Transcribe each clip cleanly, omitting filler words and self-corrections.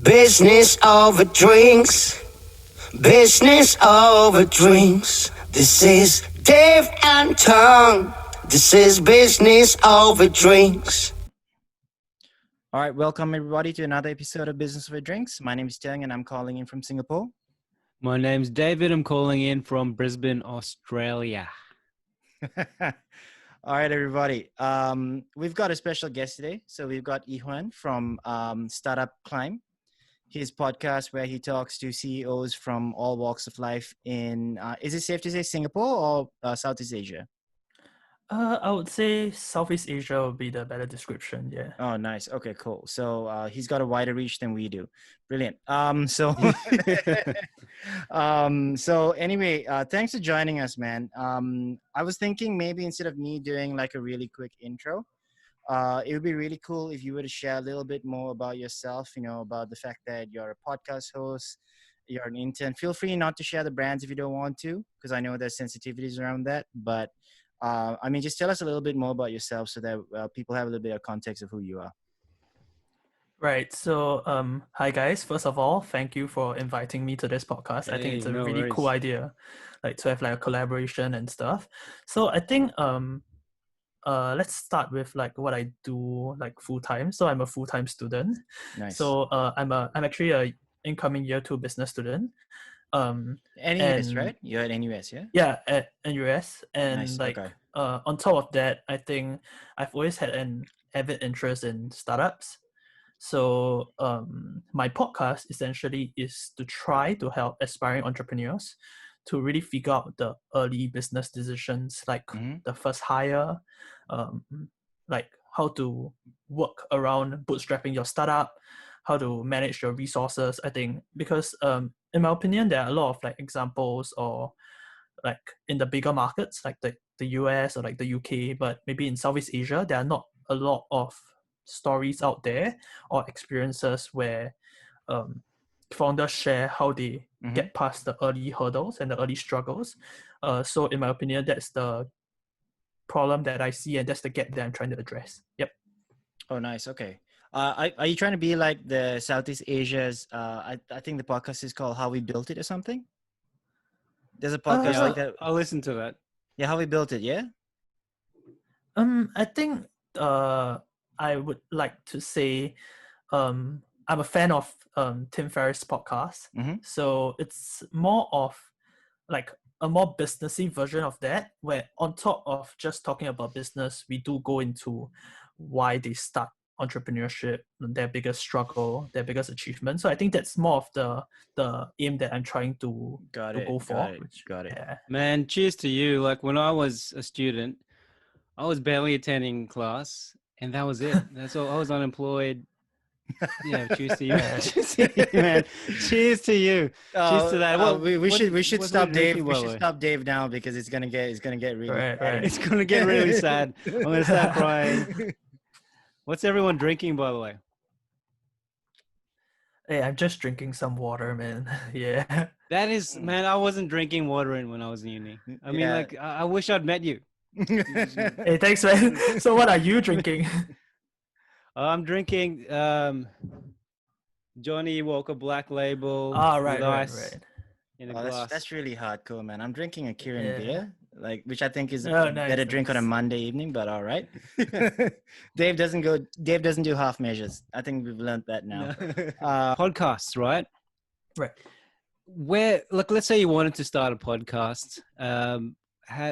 Business over drinks. Business over drinks. This is Dave and Tom. This is business over drinks. All right, welcome everybody to another episode of Business over Drinks. My name is Tiang and I'm calling in from Singapore. My name's David. I'm calling in from Brisbane, Australia. All right, everybody. We've got a special guest today. So we've got E Hueen from Startup Climb, his podcast where he talks to CEOs from all walks of life in, is it safe to say Singapore or Southeast Asia? I would say Southeast Asia would be the better description. Yeah. Oh, nice. Okay, cool. So he's got a wider reach than we do. Brilliant. So anyway, thanks for joining us, man. I was thinking maybe instead of me doing like a really quick intro, it would be really cool if you were to share a little bit more about yourself, you know, about the fact that you're a podcast host, you're an intern. Feel free not to share the brands if you don't want to, because I know there's sensitivities around that, but just tell us a little bit more about yourself so that people have a little bit of context of who you are. Right. So, hi guys. First of all, thank you for inviting me to this podcast. I think it's a really cool idea, like to have like a collaboration and stuff. So I think let's start with like what I do like full time. So I'm a full time student. Nice. So I'm actually a incoming year 2 business student. NUS, right? You're at NUS, yeah? Yeah, at NUS. And nice. Okay. On top of that, I think I've always had an avid interest in startups. So my podcast essentially is to try to help aspiring entrepreneurs to really figure out the early business decisions, like the first hire, like how to work around bootstrapping your startup, how to manage your resources. I think because in my opinion, there are a lot of like examples or like in the bigger markets like the US or like the UK, but maybe in Southeast Asia, there are not a lot of stories out there or experiences where founders share how they get past the early hurdles and the early struggles. So in my opinion, that's the problem that I see and that's the gap that I'm trying to address. Yep. Oh, nice. Okay. Are you trying to be like the Southeast Asia's, I think the podcast is called How We Built It or something? There's a podcast like that. I'll listen to that. Yeah, How We Built It, yeah? I think I would like to say I'm a fan of Tim Ferriss Podcast. So it's more of like a more businessy version of that, where on top of just talking about business, we do go into why they start entrepreneurship, their biggest struggle, their biggest achievement. So I think that's more of the aim that I'm trying to go for. Got it. Yeah. Man, cheers to you. Like when I was a student, I was barely attending class and that was it. That's all. I was unemployed. Yeah, cheers to you. Cheers to you, man. Cheers to you. Cheers to that. Well, we should stop Dave. We should stop Dave now because it's gonna get really right. It's gonna get really sad. I'm gonna start crying. What's everyone drinking, by the way? Hey, I'm just drinking some water, man. Yeah. That is, man, I wasn't drinking water when I was in uni. I mean, like, I wish I'd met you. Hey, thanks, man. So what are you drinking? I'm drinking Johnnie Walker Black Label. Right. In a glass. That's really hardcore, man. I'm drinking a Kirin Beer, which I think is nice, better drink on a Monday evening, but all right. Dave doesn't do half measures. I think we've learned that now. Podcasts, right? Right. Where, like, let's say you wanted to start a podcast.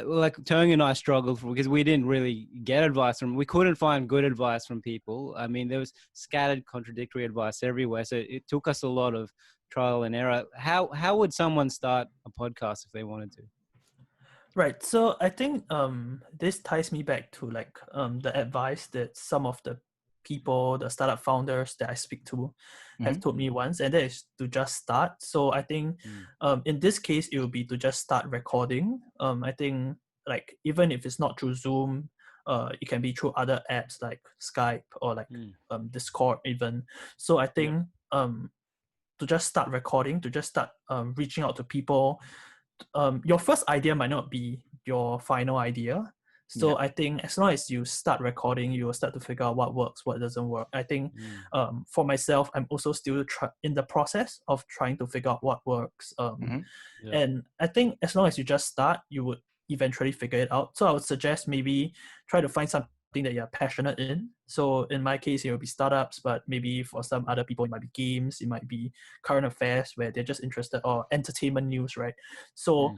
Like Tony and I struggled because we didn't really get advice we couldn't find good advice from people. I mean, there was scattered contradictory advice everywhere. So it took us a lot of trial and error. How would someone start a podcast if they wanted to? Right. So I think this ties me back to like the advice that some of the people, the startup founders that I speak to have told me once, and that is to just start. So I think in this case, it will be to just start recording. I think like even if it's not through Zoom, it can be through other apps like Skype or like Discord even. So I think to just start recording, to just start reaching out to people. Your first idea might not be your final idea. So I think as long as you start recording, you will start to figure out what works, what doesn't work. I think for myself, I'm also still in the process of trying to figure out what works. And I think as long as you just start, you would eventually figure it out. So I would suggest maybe try to find something that you're passionate in. So in my case, it will be startups, but maybe for some other people, it might be games, it might be current affairs where they're just interested, or entertainment news, right? So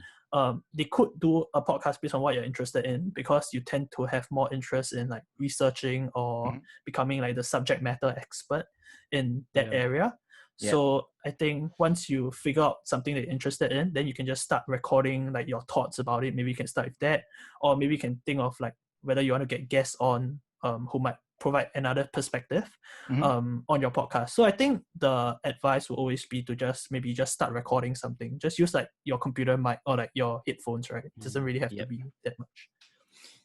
they could do a podcast based on what you're interested in, because you tend to have more interest in like researching or becoming like the subject matter expert in that area. So I think once you figure out something that you're interested in, then you can just start recording like your thoughts about it. Maybe you can start with that, or maybe you can think of like whether you want to get guests on who might provide another perspective on your podcast. So I think the advice will always be to just start recording something. Just use like your computer mic or like your headphones, right? It doesn't really have to be that much.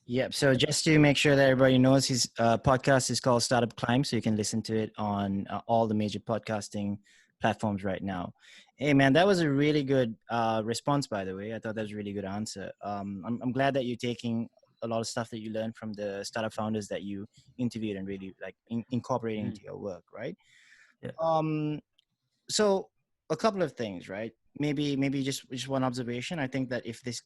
Yep. So just to make sure that everybody knows, his podcast is called Startup Climb, so you can listen to it on all the major podcasting platforms right now. Hey man, that was a really good response, by the way. I thought that was a really good answer. I'm glad that you're taking a lot of stuff that you learned from the startup founders that you interviewed and really like incorporating into your work, right? So a couple of things, right? Maybe just one observation. I think that if this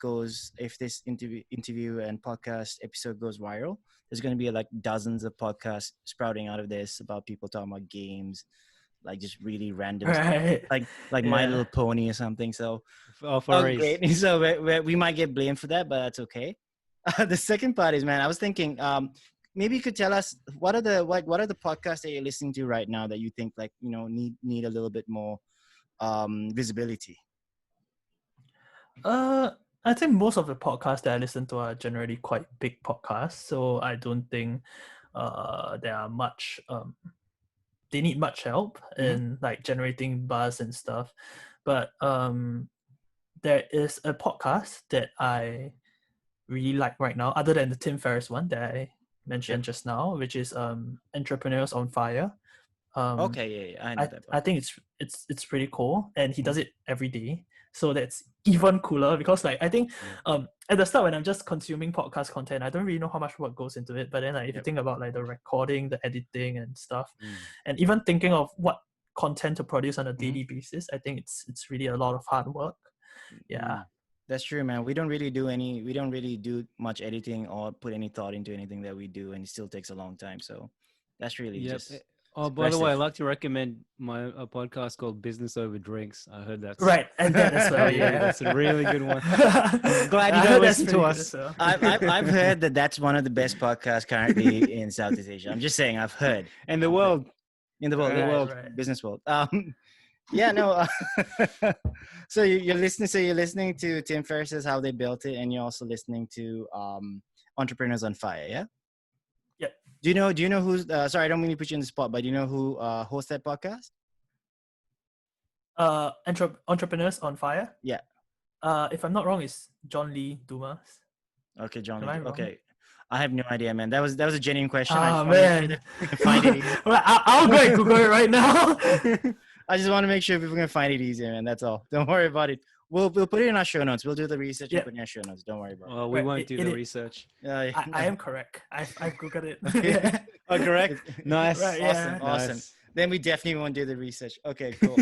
interview and podcast episode goes viral, there's going to be like dozens of podcasts sprouting out of this about people talking about games, like just really random stuff, like My Little Pony or something. So great. So we might get blamed for that, but that's okay. The second part is, man, I was thinking maybe you could tell us what are the podcasts that you're listening to right now that you think like need a little bit more visibility. I think most of the podcasts that I listen to are generally quite big podcasts, so I don't think there are much they need much help in like generating buzz and stuff. But there is a podcast that I really like right now, other than the Tim Ferriss one that I mentioned just now, which is Entrepreneurs on Fire. I know that. I think it's pretty cool, and he does it every day, so that's even cooler, because like I think at the start when I'm just consuming podcast content, I don't really know how much work goes into it, but then like if you think about like the recording, the editing and stuff, and even thinking of what content to produce on a daily basis, I think it's really a lot of hard work. That's true, man. We don't really do much editing or put any thought into anything that we do, and it still takes a long time. So that's really just. Oh, by the way, I'd like to recommend a podcast called Business Over Drinks. I heard that. Right, and that as well. That's a really good one. Glad you don't listen to us. Well. I've heard that that's one of the best podcasts currently in Southeast Asia. I'm just saying, I've heard. In the world, right. Business world. So you're listening to Tim Ferriss's How They Built It, and you're also listening to Entrepreneurs on Fire, yeah? Yep. Do you know who's sorry, I don't mean to put you in the spot, but do you know who hosts that podcast? Entrepreneurs on Fire? Yeah. If I'm not wrong, it's John Lee Dumas. Okay, John Lee. Okay. I have no idea, man. That was a genuine question. Man. Find it. I'll go and Google it right now. I just want to make sure people can find it easier, man. That's all. Don't worry about it. We'll put it in our show notes. We'll do the research and put it in our show notes. Don't worry about it. Well, we won't do the research. I am correct. I've Googled it. Okay. Oh, correct. Nice. Right, awesome. Nice. Then we definitely won't do the research. Okay, cool.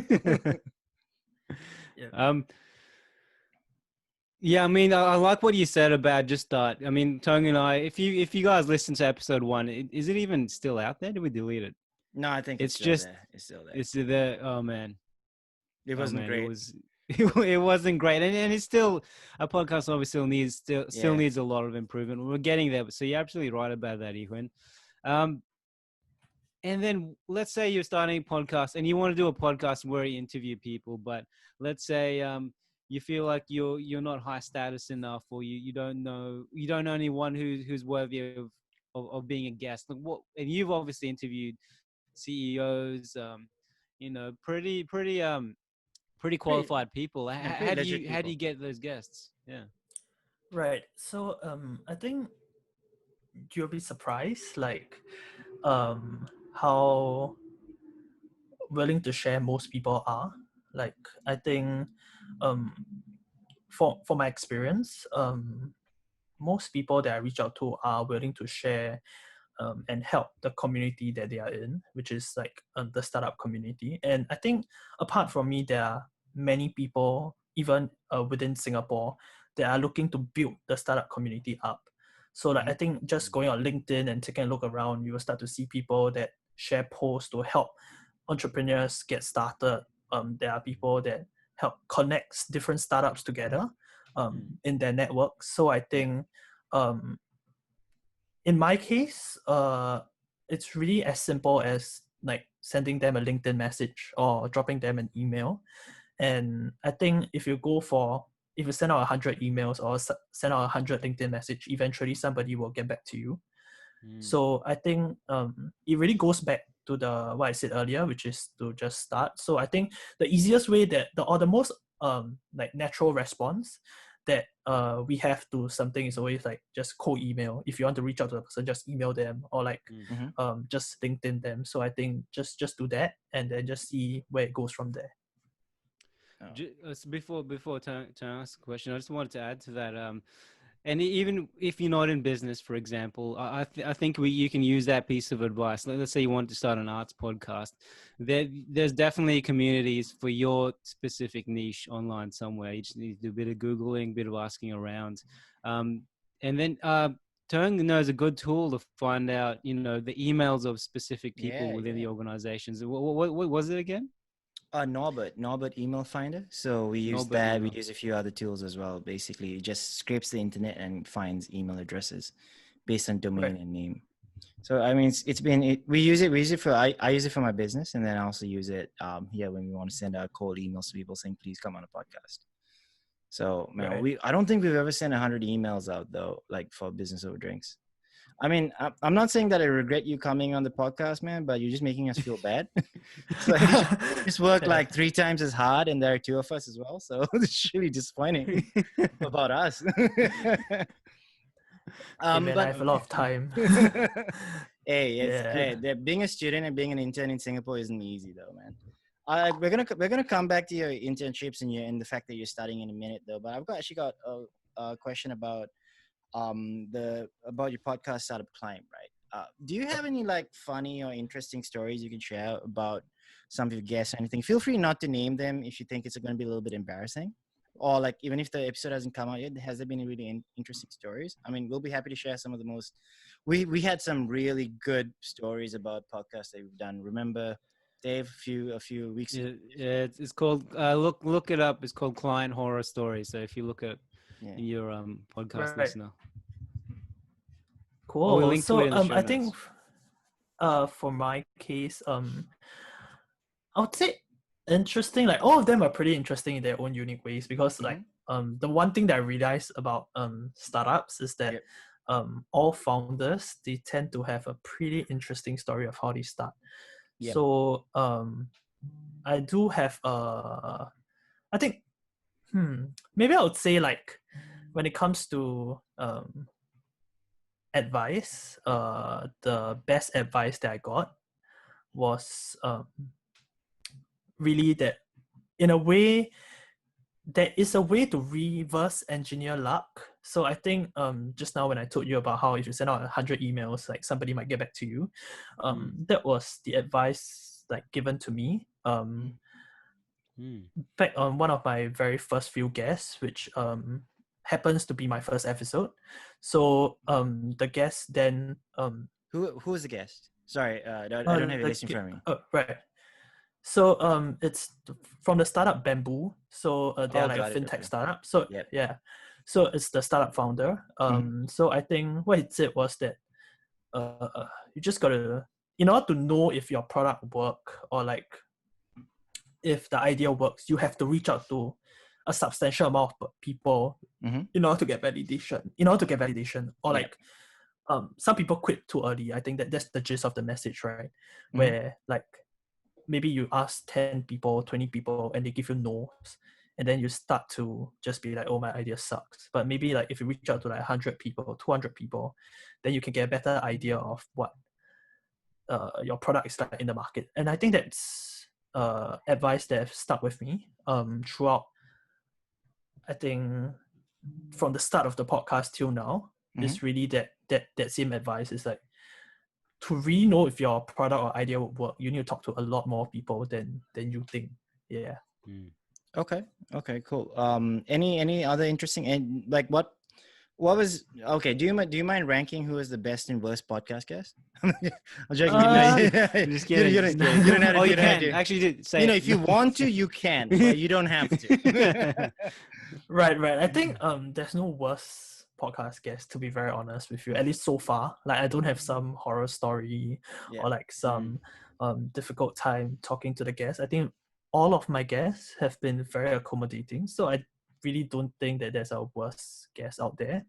Yeah, I mean, I like what you said about just start. I mean, Tong and I, if you guys listen to episode 1, is it even still out there? Did we delete it? No, I think it's still there. It's still there. It's there. Oh man, it wasn't great. It wasn't great, and it's still a podcast. Obviously, still needs a lot of improvement. We're getting there, so you're absolutely right about that, E Hueen. And then let's say you're starting a podcast and you want to do a podcast where you interview people, but let's say you feel like you're not high status enough, or you don't know anyone who's worthy of being a guest. Like and you've obviously interviewed CEOs, pretty qualified people. How do you get those guests? Yeah. Right. So I think you'll be surprised, like how willing to share most people are. Like I think for my experience, most people that I reach out to are willing to share and help the community that they are in, which is like the startup community. And I think apart from me, there are many people, even within Singapore, that are looking to build the startup community up. So like I think just going on LinkedIn and taking a look around, you will start to see people that share posts to help entrepreneurs get started. There are people that help connect different startups together in their network. So I think in my case, it's really as simple as like sending them a LinkedIn message or dropping them an email. And I think if you send out 100 emails or send out 100 LinkedIn message, eventually somebody will get back to you. So I think it really goes back to what I said earlier, which is to just start. So I think the easiest way the most like natural response that we have to something is always like just cold email. If you want to reach out to the person, just email them or like just LinkedIn them. So I think just do that and then just see where it goes from there. Before to ask a question, I just wanted to add to that. And even if you're not in business, for example, I think you can use that piece of advice. Let's say you want to start an arts podcast. There's definitely communities for your specific niche online somewhere. You just need to do a bit of Googling, a bit of asking around. And then Turng knows a good tool to find out, the emails of specific people within the organizations. What was it again? Norbert email finder. So we use that. Email. We use a few other tools as well. Basically, it just scrapes the internet and finds email addresses based on domain and name. So I mean, we use it for I use it for my business, and then I also use it when we want to send out cold emails to people saying please come on a podcast. So man, I don't think we've ever sent 100 emails out though, like for Business Over Drinks. I mean, I'm not saying that I regret you coming on the podcast, man, but you're just making us feel bad. So you just work like 3 times as hard, and there are 2 of us as well. So it's really disappointing about us. Man, I have a lot of time. Being a student and being an intern in Singapore isn't easy, though, man. We're gonna come back to your internships and the fact that you're studying in a minute, though. But I've actually got a question about your podcast Startup Climb, right? Do you have any like funny or interesting stories you can share about some of your guests or anything? Feel free not to name them if you think it's going to be a little bit embarrassing, or like even if the episode hasn't come out yet, has there been any really interesting stories? I mean, we'll be happy to share some of the most. We had some really good stories about podcasts that we've done. Remember, Dave, a few weeks ago. Yeah, it's called look it up. It's called Client Horror Stories. So if you look at your podcast listener. Cool. So I think for my case, I would say interesting. Like all of them are pretty interesting in their own unique ways because like the one thing that I realized about startups is that all founders, they tend to have a pretty interesting story of how they start. So I do have I think maybe I would say like when it comes to advice, the best advice that I got was really that in a way there is a way to reverse engineer luck. So I think just now when I told you about how if you send out 100 emails, like somebody might get back to you, that was the advice like given to me. In fact, on one of my very first few guests, which happens to be my first episode. So the guest then who was the guest? Sorry, I don't have your list in front of me. Right. So it's from the startup Bamboo. So they're like a fintech startup. So so it's the startup founder. So I think what he said was that you just gotta, in order to know if your product work or like if the idea works, you have to reach out to a substantial amount of people in order to get validation. Or like some people quit too early. I think that's the gist of the message, right? Where like maybe you ask 10 people, 20 people, and they give you no's, and then you start to just be like, oh, my idea sucks. But maybe like if you reach out to like 100 people, 200 people, then you can get a better idea of what your product is like in the market. And I think that's advice that have stuck with me throughout, I think, from the start of the podcast till now is really that same advice. Is like, to really know if your product or idea would work, you need to talk to a lot more people than you think. Yeah. Okay, cool. Any other interesting, and like what was okay? Do you mind ranking who is the best and worst podcast guest? I'm joking. I'm just kidding. You don't have to. Oh, you you don't have can to. actually say. If you want to, you can, but you don't have to. Right. I think there's no worse podcast guest, to be very honest with you, at least so far. Like, I don't have some horror story or like some difficult time talking to the guests. I think all of my guests have been very accommodating, so I really don't think that there's a worse guest out there.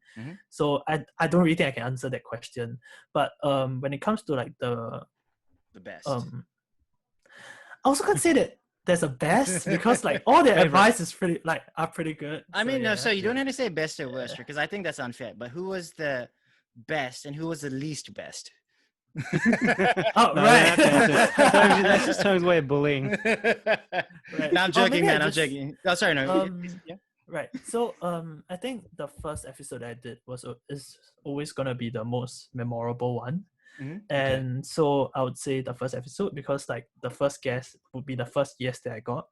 So I don't really think I can answer that question. But when it comes to like the best, I also can't say that there's a best, because like all their advice is are pretty good. I mean, no, so you don't have to say best or worst, because I think that's unfair. But who was the best and who was the least best? Oh, right. That's just Tone's way of bullying. Right. No, I'm joking, man. I'm joking. Oh, sorry, no. Yeah. Right. So I think the first episode I did is always gonna be the most memorable one. And so I would say the first episode, because like the first guest would be the first yes that I got.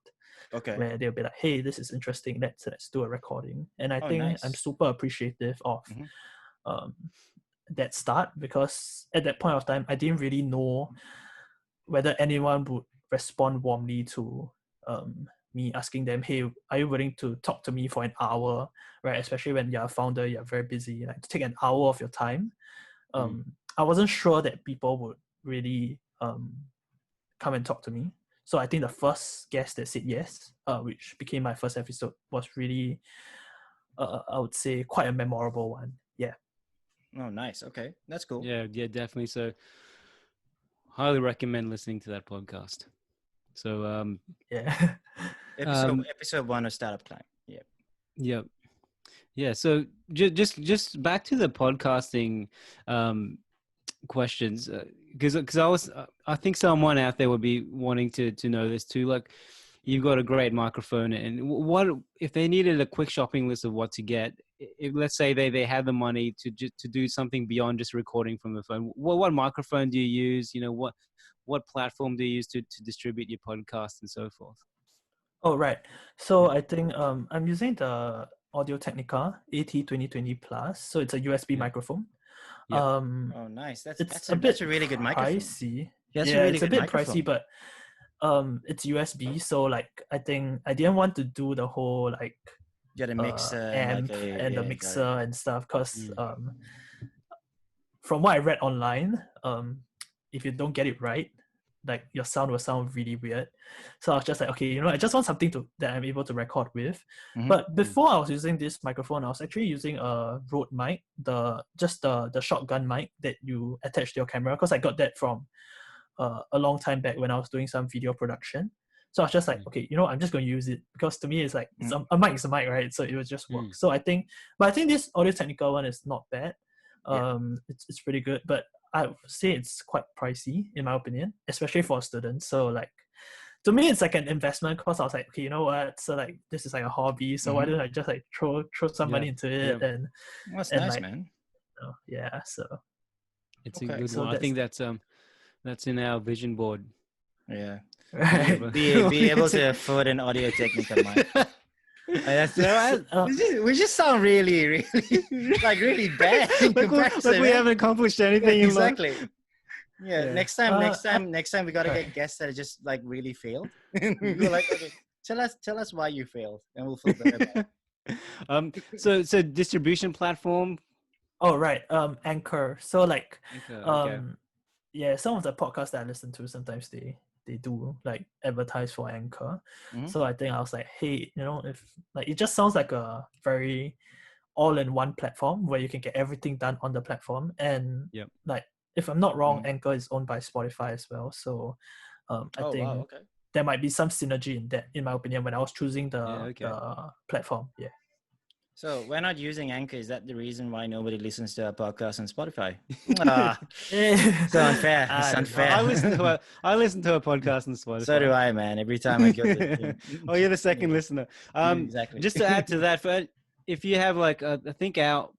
Okay. Where they'll be like, hey, this is interesting, let's do a recording. And I think nice. I'm super appreciative of that start, because at that point of time I didn't really know whether anyone would respond warmly to me asking them, hey, are you willing to talk to me for an hour, right? Especially when you're a founder, you're very busy, like to take an hour of your time. I wasn't sure that people would really come and talk to me. So I think the first guest that said yes, which became my first episode, was really, I would say, quite a memorable one. Yeah. Oh, nice. Okay, that's cool. Yeah, definitely. So, highly recommend listening to that podcast. So, yeah. Episode 1 of Startup Climb. Yeah. Yeah. So just back to the podcasting questions, because I think someone out there would be wanting to know this too. Like, you've got a great microphone, and what if they needed a quick shopping list of what to get? If, let's say they had the money to do something beyond just recording from the phone. What microphone do you use? What platform do you use to distribute your podcast and so forth? Oh, right. So I think I'm using the Audio-Technica AT2020 Plus. So it's a USB microphone. Yeah. Oh, nice. That's a really good microphone. Pricey. That's yeah, a really it's a good bit microphone. pricey, but it's USB. So like, I think I didn't want to do the whole like Get a mixer amp and the mixer and stuff, because from what I read online, if you don't get it right, like your sound will sound really weird. So I was just like, okay, I just want something that I'm able to record with. But before I was using this microphone, I was actually using a Rode mic, the shotgun mic that you attach to your camera, because I got that from a long time back when I was doing some video production. So I was just like, okay, I'm just going to use it, because to me it's like a mic is a mic, right? So it would just work. So I think this Audio-Technica one is not bad. It's pretty good, but I would say it's quite pricey in my opinion, especially for a student. So like, to me it's like an investment, because I was like, okay, you know what? So like, this is like a hobby. So why don't I just like throw some money into it? And that's and nice, like, man. Yeah. So it's a good one. I think that's in our vision board. Yeah. right. Be able to afford an Audio-Technica mic. We just sound really like really bad. like we haven't accomplished anything. Exactly. Yeah. Next time we gotta get guests that just like really failed. We're like, okay, tell us why you failed, and we'll feel better about it. So distribution platform. Oh, right. Anchor. So like, Okay. yeah, some of the podcasts that I listen to, sometimes they do like advertise for Anchor. So I think I was like, hey, if like, it just sounds like a very all-in-one platform where you can get everything done on the platform. And like, if I'm not wrong, Anchor is owned by Spotify as well. So I think there might be some synergy in that, in my opinion, when I was choosing the platform. Yeah. So we're not using Anchor. Is that the reason why nobody listens to our podcast on Spotify? It's unfair. It's unfair. I listen to a podcast on Spotify. So do I, man. Every time I go to oh, you're the second listener. Exactly. Just to add to that, if you have like I think our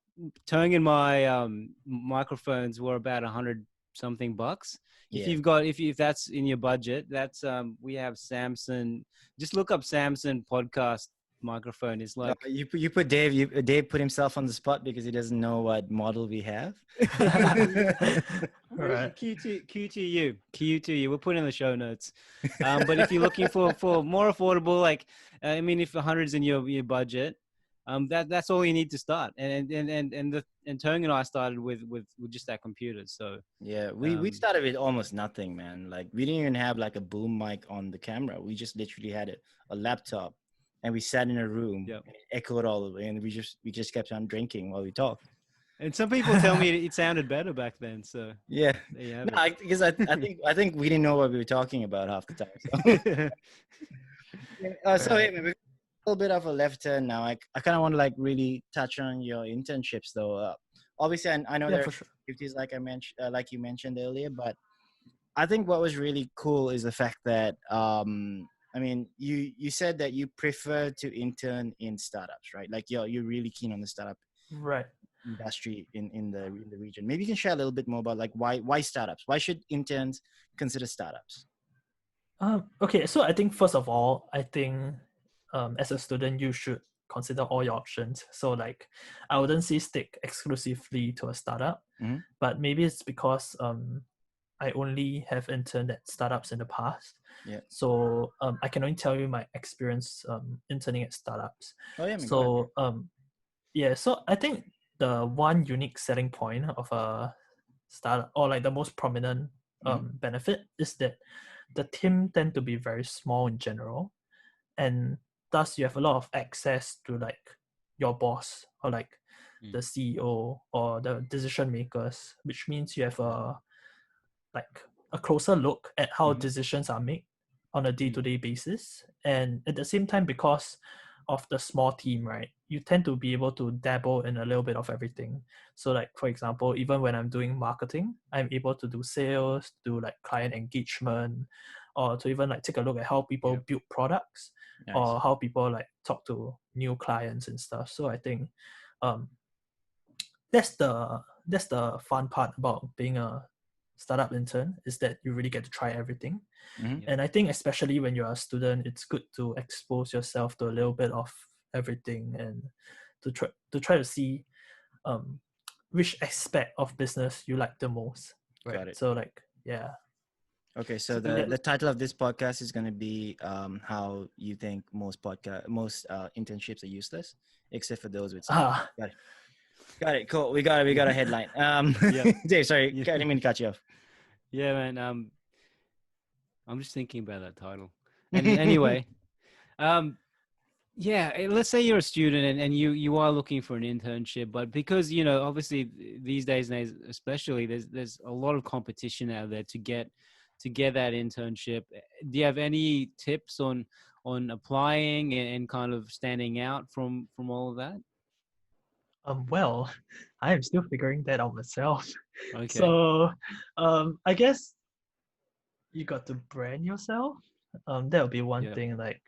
Tong and my microphones were about $100 something. If Yeah. you've got if that's in your budget, that's we have Samsung. Just look up Samsung podcast microphone. It's like You put Dave. Dave put himself on the spot because he doesn't know what model we have. Right. QTU. We'll put it in the show notes. But if you're looking for more affordable, like I mean, if 100's in your budget, that's all you need to start. And Tong and I started with just that computer. So Yeah, we started with almost nothing, man. Like we didn't even have like a boom mic on the camera. We just literally had a laptop, and we sat in a room, Yep. and it echoed all the way, and we just kept on drinking while we talked. and some people tell me it sounded better back then. So Yeah, there you have no, it. because I think we didn't know what we were talking about half the time. So hey, man, we're a little bit of a left turn now. I kind of want to like really touch on your internships though. Obviously, I know Yeah, there for are sure. activities like you mentioned earlier, but I think what was really cool is the fact that I mean you said that you prefer to intern in startups, right? Like you're really keen on the startup Right. industry in the region. Maybe you can share a little bit more about like why startups? Why should interns consider startups? Okay, so I think first of all, I think as a student, you should consider all your options. So like, I wouldn't say stick exclusively to a startup, Mhm. but maybe it's because I only have interned at startups in the past. Yeah. So I can only tell you my experience interning at startups. Oh yeah, man, go ahead. So yeah, so I think the one unique selling point of a startup, or like the most prominent benefit, is that the team tend to be very small in general, and thus you have a lot of access to like your boss or like the CEO or the decision makers, which means you have a closer look at how decisions are made on a day-to-day basis. And at the same time, because of the small team, right, you tend to be able to dabble in a little bit of everything. So like, for example, even when I'm doing marketing, I'm able to do sales, do like client engagement, or to even like take a look at how people build products, Nice. or how people like talk to new clients and stuff. So I think that's the fun part about being a startup intern, is that you really get to try everything. And I think especially when you're a student, it's good to expose yourself to a little bit of everything, and to try to see which aspect of business you like the most, right? Got it. So like, yeah. Okay, so So the that- title of this podcast is going to be how you think most internships are useless, except for those with Ah, Got it. Cool. We got a headline. Dave, sorry, I didn't mean to cut you off. Yeah, man. I'm just thinking about that title. And anyway, yeah, let's say you're a student and you are looking for an internship, but because obviously these days especially, there's a lot of competition out there to get that internship. Do you have any tips on applying and kind of standing out from all of that? well, I am still figuring that out myself. Okay. So I guess you got to brand yourself. That would be one thing. Like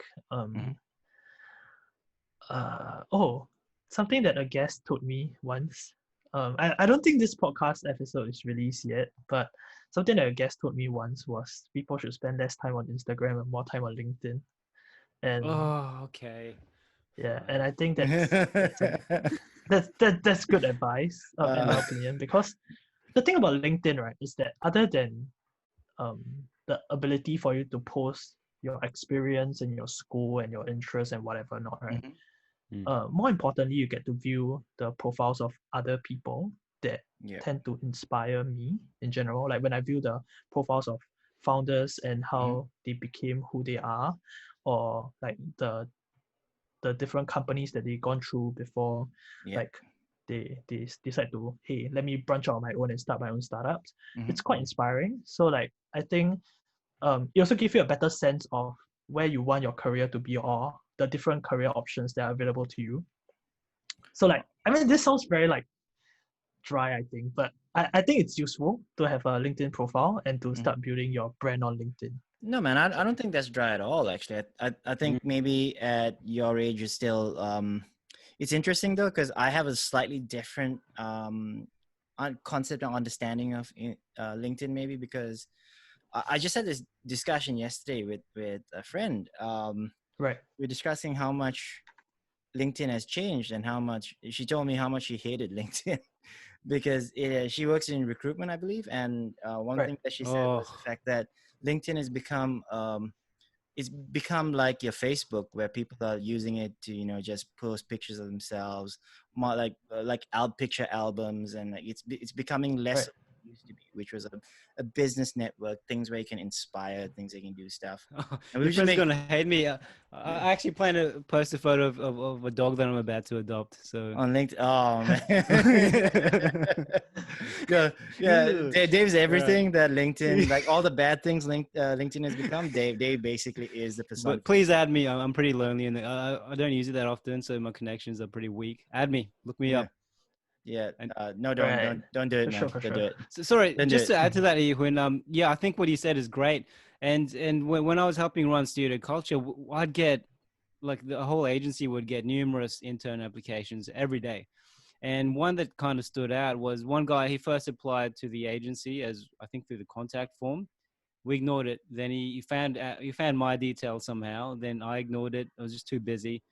something that a guest told me once. I don't think this podcast episode is released yet, but something that a guest told me once was people should spend less time on Instagram and more time on LinkedIn. And okay. yeah, and I think that's good advice in my opinion, because the thing about LinkedIn, right, is that other than the ability for you to post your experience in your school and your interests and whatever not, right? More importantly, you get to view the profiles of other people that tend to inspire me in general. Like when I view the profiles of founders and how they became who they are, or like the different companies that they've gone through before, like they decide to, hey, let me branch out on my own and start my own startups. It's quite inspiring. So like, I think it also gives you a better sense of where you want your career to be, or the different career options that are available to you. So like, I mean, this sounds very like dry, I think, but I think it's useful to have a LinkedIn profile and to start building your brand on LinkedIn. No, man, I don't think that's dry at all. Actually, I think maybe at your age, you're still It's interesting though, because I have a slightly different concept and understanding of LinkedIn, maybe because I just had this discussion yesterday with a friend. Right. We're discussing how much LinkedIn has changed and how much she told me how much she hated LinkedIn because she works in recruitment, I believe, and one Right. thing that she said was the fact that LinkedIn has become it's become like your Facebook, where people are using it to just post pictures of themselves, more like picture albums, and like it's becoming less Right. of what it used to be, which was a business network, things where you can inspire, things they can do stuff. And we Your just friend's make gonna hate me. I actually plan to post a photo of a dog that I'm about to adopt. So on LinkedIn. Oh man. Yeah. Dave's everything that LinkedIn, like all the bad things LinkedIn has become. Dave basically is the persona. But please add me. I'm pretty lonely, and I don't use it that often, so my connections are pretty weak. Add me. Look me up. Yeah. And No, Right. don't do it, For man. sure, for Don't sure. do it. so, sorry, Don't do just it. to add to that, E Hueen, yeah, I think what he said is great. And when I was helping run Studio Culture, I'd get like the whole agency would get numerous intern applications every day. And one that kind of stood out was one guy. He first applied to the agency as I think through the contact form. We ignored it. Then he found my details somehow. Then I ignored it. I was just too busy.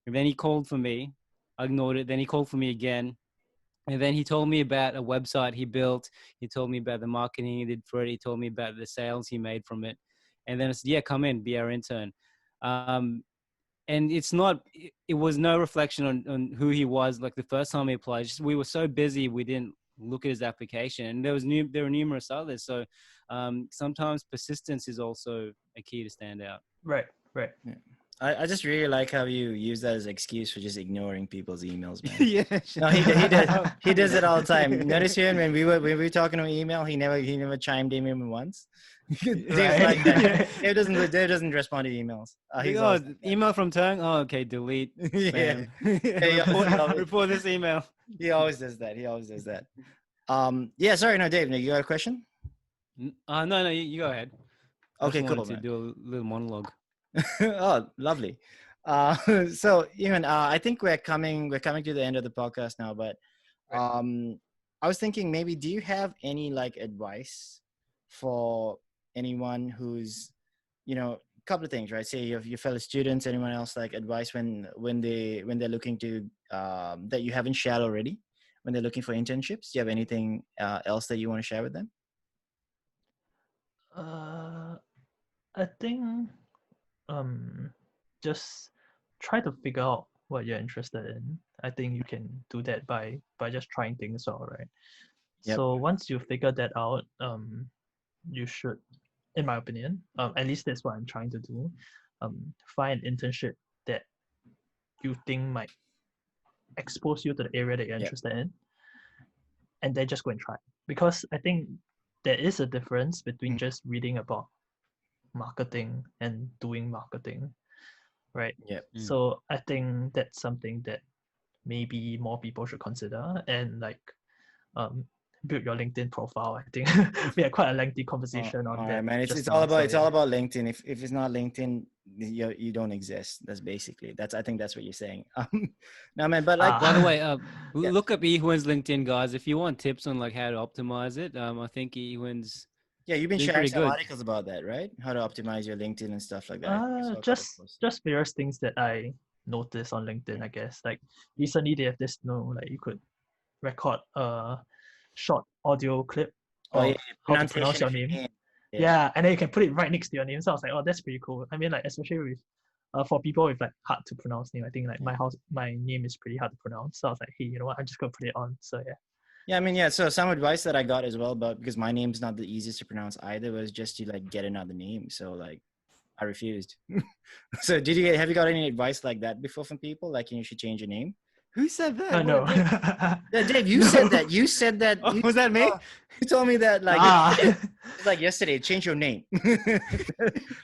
And then he called for me. I ignored it. Then he called for me again. And then he told me about a website he built. He told me about the marketing he did for it. He told me about the sales he made from it. And then I said, yeah, come in, be our intern. And it was no reflection on who he was. Like the first time he applied, just, we were so busy, we didn't look at his application, and there were numerous others. So sometimes persistence is also a key to stand out. Right. Right. Yeah. I just really like how you use that as an excuse for just ignoring people's emails, man. Yeah. No, he does it all the time. Notice here when we were talking on email, he never chimed in even once. Dave's like that. Dave doesn't respond to emails. He's always like that. Email from Tang. Oh, okay, delete. Yeah. Spam. Report this email. He always does that. Yeah, sorry, no, Dave, you got a question? No, you go ahead. Okay, I just cool, wanted man. to do a little monologue. Oh, lovely. So even I think we're coming to the end of the podcast now, but I was thinking maybe do you have any like advice for anyone who's a couple of things, right? Say your fellow students, anyone else, like advice when they're looking to that you haven't shared already when they're looking for internships. Do you have anything else that you want to share with them? I think just try to figure out what you're interested in. I think you can do that by just trying things out, right? Yep. So once you figure that out, you should, in my opinion, at least that's what I'm trying to do, find an internship that you think might expose you to the area that you're interested in, and then just go and try. Because I think there is a difference between just reading about marketing and doing marketing, right? Yeah. So I think that's something that maybe more people should consider, and like build your LinkedIn profile. I think we had quite a lengthy conversation on that. Right, man. It's all about LinkedIn. If it's not LinkedIn, you don't exist. I think that's what you're saying. No, man. But like, by the way, look up E Hueen's LinkedIn, guys. If you want tips on like how to optimize it, I think E Hueen's. Yeah, you've been doing sharing pretty some good. articles about that, right? How to optimize your LinkedIn and stuff like that. Just various things that I noticed on LinkedIn, I guess. Like recently they have this, like you could record a short audio clip of how to pronounce your name. Yeah, and then you can put it right next to your name. So I was like, oh, that's pretty cool. I mean, like especially with for people with like hard to pronounce name, I think like my name is pretty hard to pronounce. So I was like, hey, you know what? I'm just gonna put it on. So yeah. Yeah, I mean, yeah. So some advice that I got as well, but because my name's not the easiest to pronounce either, was just to like get another name. So like, I refused. So have you got any advice like that before from people? Like, you should change your name. Who said that? No. Dave, you said that. You said that. Oh, was that me? You told me that like it's like yesterday. Change your name.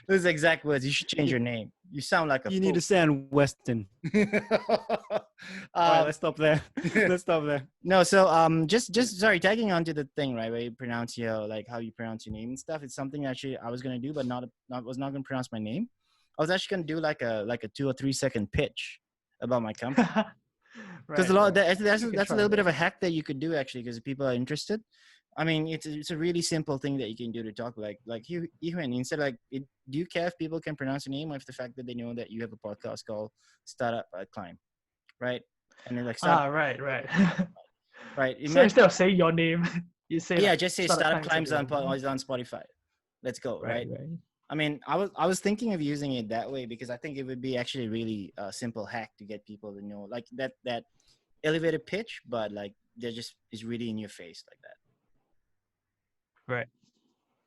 Those exact words. You should change your name. You sound like a. You need to sound Western. All right, let's stop there. No, so just sorry, tagging onto the thing, right, where you pronounce how you pronounce your name and stuff. It's something actually I was gonna do, but was not gonna pronounce my name. I was actually gonna do like a 2 or 3 second pitch about my company. Because Right, a lot right. that's You can that's a try little bit that. of a hack that you could do actually, because people are interested. I mean, it's a really simple thing that you can do to talk like you Hueen, instead of do you care if people can pronounce your name, or if the fact that they know that you have a podcast called Startup Climb, right? And then Ah, right, right. right. So Imagine, instead of saying your name, you say yeah, like just say Startup Startup Climbs Climbs on available. is on Spotify. Let's go, Right, right? right. I mean, I was thinking of using it that way because I think it would be actually a really simple hack to get people to know, like that elevated pitch, but like they're just is really in your face like that. Right.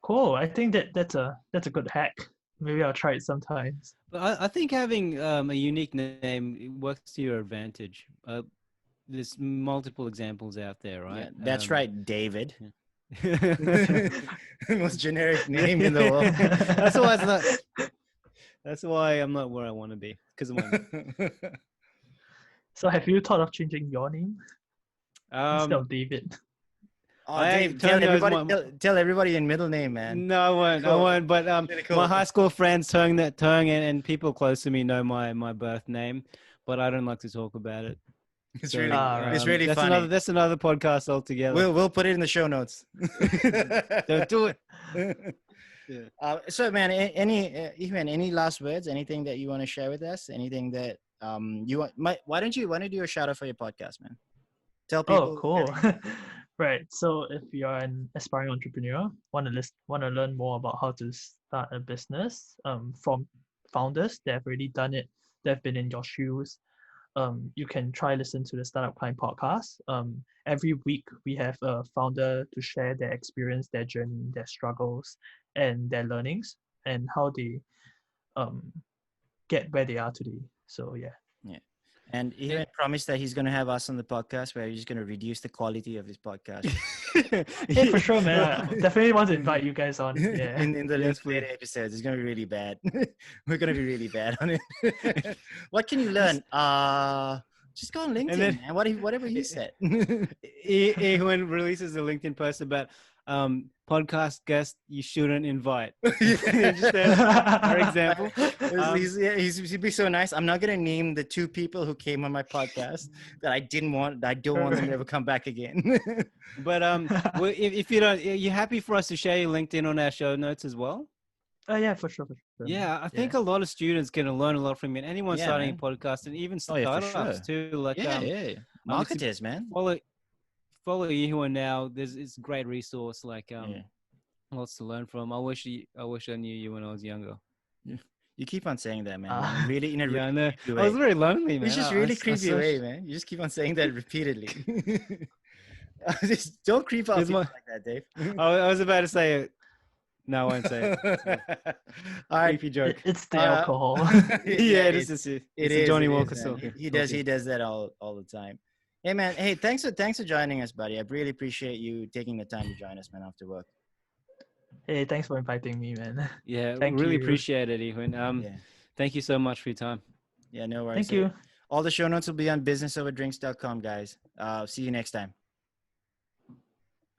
Cool. I think that's a good hack. Maybe I'll try it sometimes. But I think having a unique name it works to your advantage. There's multiple examples out there, right? Yeah, that's right, David. Yeah. Most generic name in the world. That's why it's not. That's why I'm not where I want to be because of my name. So have you thought of changing your name instead Um, of David? Oh, I Dave, tell Tonyo is everybody, my. tell everybody in middle name, man. No, I won't. I Cool. won't. But Really cool. my high school friends, Tong and people close to me know my birth name, but I don't like to talk about it. It's So, really, right. it's really that's funny. that's another podcast altogether. We'll put it in the show notes. Don't do it. Yeah. So, man, any last words? Anything that you want to share with us? Anything that you want? Why don't you do a shout out for your podcast, man? Tell people. Oh, cool. Right. So if you're an aspiring entrepreneur, want to learn more about how to start a business, from founders that have already done it, that have been in your shoes, you can try listen to the Startup Climb podcast. Every week we have a founder to share their experience, their journey, their struggles, and their learnings, and how they get where they are today. So yeah. And he even promised that he's going to have us on the podcast where he's going to reduce the quality of his podcast. Hey, for sure, man. I definitely want to invite you guys on. Yeah. in the Yes, later episodes. It's going to be really bad. We're going to be really bad on it. What can you learn? Just go on LinkedIn, then- man. Whatever he said. E Hueen releases a LinkedIn post about podcast guest you shouldn't invite. Just for example. He'd be so nice. I'm not gonna name the two people who came on my podcast that I don't want them to ever come back again. But if you don't, are you happy for us to share your LinkedIn on our show notes as well? Yeah, for sure. Yeah, I think a lot of students can learn a lot from it. Anyone Yeah, starting man. a podcast and even Oh, yeah, for startups too. Like Marketers, man. follow E Hueen now. It's a great resource. Like Yeah. lots to learn from. I wish I knew you when I was younger. You keep on saying that, man. Really, in a Yeah, I really know. creepy I was way. very lonely, man. It's just I really creepy searched- way, man. You just keep on saying that repeatedly. Just don't creep out Here's people my- like that, Dave. I was about to say it. No, I won't say it. All right. Creepy joke. It's the alcohol. Yeah, it is. It's a Johnnie Walker man. song. He does that all the time. Hey, man. Hey, thanks for joining us, buddy. I really appreciate you taking the time to join us, man, after work. Hey, thanks for inviting me, man. Yeah, Thank really you. appreciate it, E Hueen. Yeah. Thank you so much for your time. Yeah, no worries. Thank you. All the show notes will be on businessoverdrinks.com, guys. See you next time.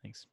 Thanks.